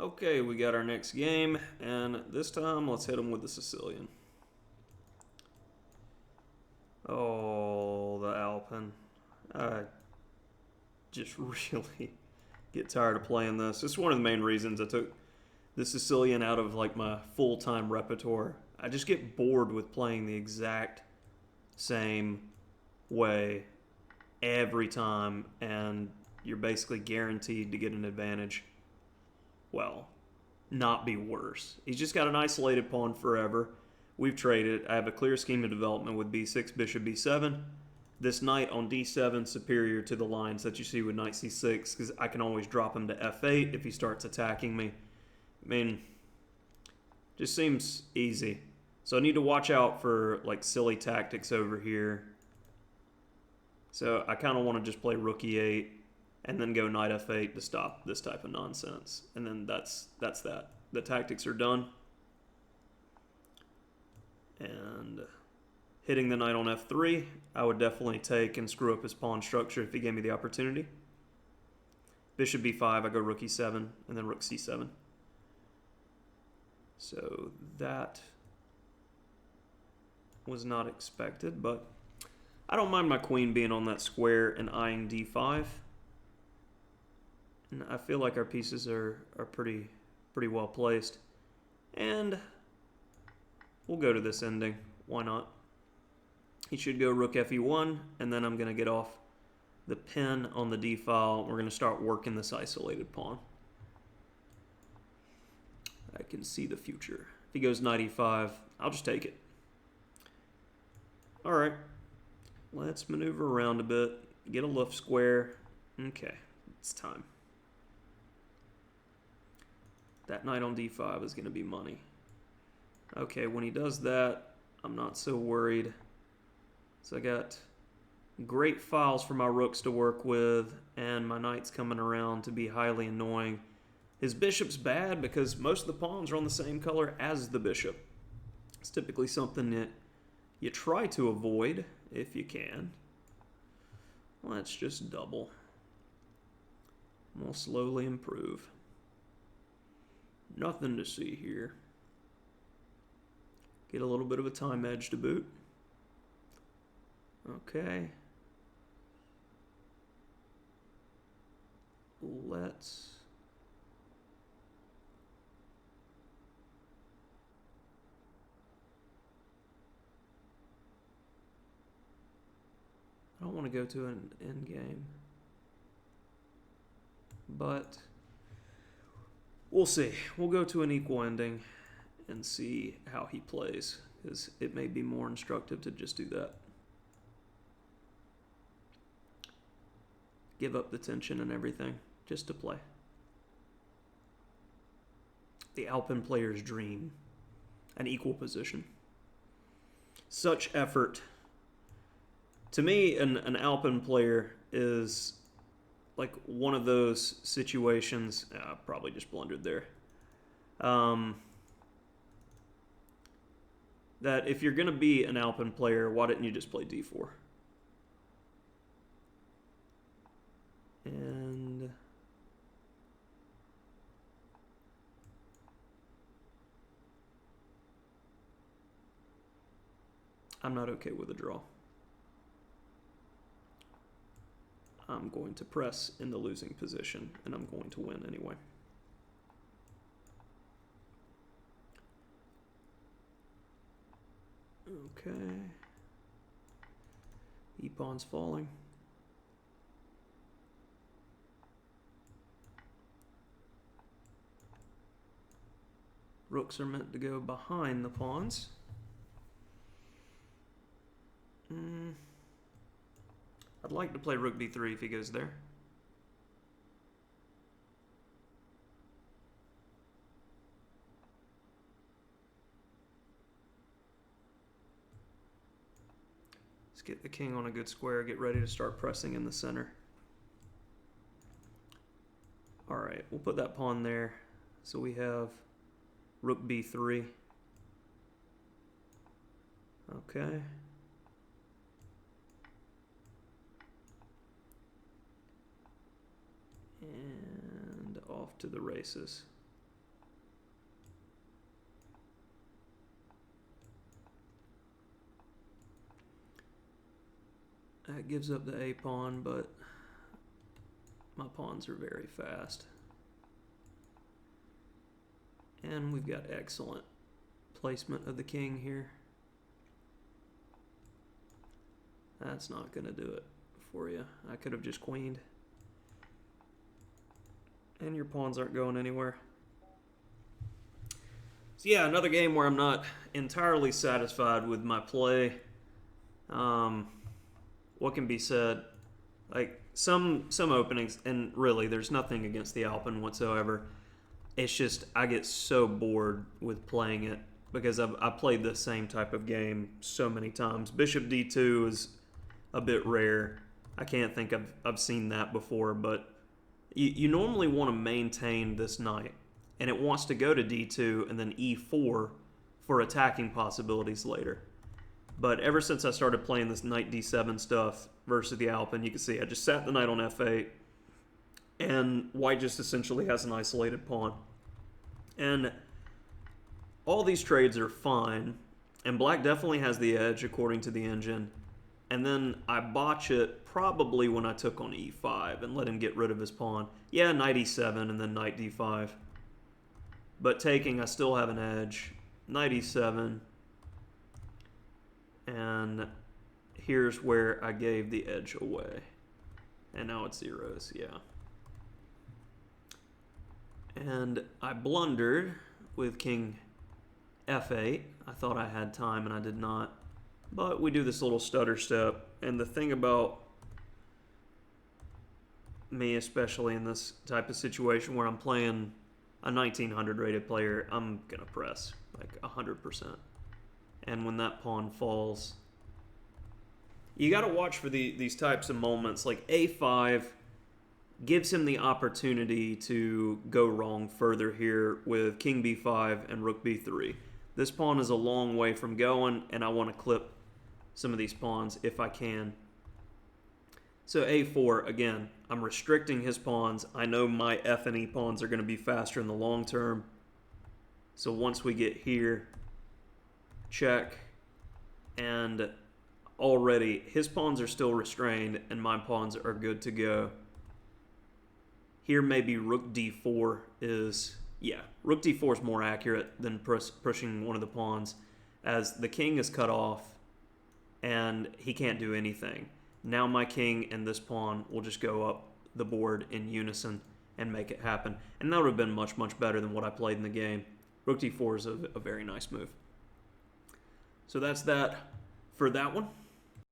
Okay, we got our next game, and this time let's hit them with the Sicilian. Oh, the Alapin. I just really get tired of playing this. This is one of the main reasons I took the Sicilian out of like my full-time repertoire. I just get bored with playing the exact same way every time, and you're basically guaranteed to get an advantage. Well, not be worse. He's just got an isolated pawn forever. We've traded. I have a clear scheme of development with b6, bishop b7. This knight on d7 superior to the lines that you see with knight c6 because I can always drop him to f8 if he starts attacking me. I mean, just seems easy. So I need to watch out for like silly tactics over here. So I kind of want to just play rook e8 and then go knight f8 to stop this type of nonsense. And then that's that. The tactics are done. And hitting the knight on f3, I would definitely take and screw up his pawn structure if he gave me the opportunity. Bishop b5, I go rook e7, and then rook c7. So that was not expected, but I don't mind my queen being on that square and eyeing d5. And I feel like our pieces are pretty well placed. And we'll go to this ending. Why not? He should go rook fe1, and then I'm going to get off the pin on the d file. We're going to start working this isolated pawn. I can see the future. If he goes knight e5, I'll just take it. All right. Let's maneuver around a bit. Get a left square. Okay, it's time. That knight on d5 is going to be money. Okay, when he does that, I'm not so worried. So I got great files for my rooks to work with, and my knight's coming around to be highly annoying. His bishop's bad because most of the pawns are on the same color as the bishop. It's typically something that you try to avoid if you can. Let's just double. We'll slowly improve. Nothing to see here. Get a little bit of a time edge to boot. Okay. Let's I don't want to go to an end game, but we'll see. We'll go to an equal ending and see how he plays, because it may be more instructive to just do that. Give up the tension and everything just to play. The Alpin player's dream, an equal position. Such effort. To me, an Alpin player is like one of those situations. I probably just blundered there. That if you're going to be an Alpin player, why didn't you just play d4? And I'm not okay with a draw. I'm going to press in the losing position, and I'm going to win anyway. Okay. E-pawn's falling. Rooks are meant to go behind the pawns. I'd like to play rook b3 if he goes there. Let's get the king on a good square, get ready to start pressing in the center. All right, we'll put that pawn there. So we have rook b3. Okay. And off to the races. That gives up the A pawn, but my pawns are very fast. And we've got excellent placement of the king here. That's not going to do it for you. I could have just queened. And your pawns aren't going anywhere. So yeah, another game where I'm not entirely satisfied with my play. What can be said? Like some openings, and really there's nothing against the Alpin whatsoever. It's just I get so bored with playing it because I've played the same type of game so many times. Bishop d2 is a bit rare. I can't think I've seen that before, but you normally want to maintain this knight, and it wants to go to d2 and then e4 for attacking possibilities later. But ever since I started playing this knight d7 stuff versus the Alpin, you can see I just sat the knight on f8, and white just essentially has an isolated pawn. And all these trades are fine, and black definitely has the edge according to the engine. And then I botch it probably when I took on e5 and let him get rid of his pawn. Yeah, knight e7 and then knight d5. But taking, I still have an edge. Knight e7. And here's where I gave the edge away. And now it's zeros, yeah. And I blundered with king f8. I thought I had time and I did not. But we do this little stutter step. And the thing about me, especially in this type of situation where I'm playing a 1900 rated player, I'm going to press like 100%. And when that pawn falls, you got to watch for these types of moments. Like a5 gives him the opportunity to go wrong further here with king b5 and rook b3. This pawn is a long way from going, and I want to clip some of these pawns if I can. So a4, again, I'm restricting his pawns. I know my f and e pawns are going to be faster in the long term. So once we get here, check, and already his pawns are still restrained and my pawns are good to go. Here maybe rook d4 is, yeah, rook d4 is more accurate than pushing one of the pawns, as the king is cut off and he can't do anything. Now my king and this pawn will just go up the board in unison and make it happen. And that would have been much, much better than what I played in the game. Rook d4 is a very nice move. So that's that for that one.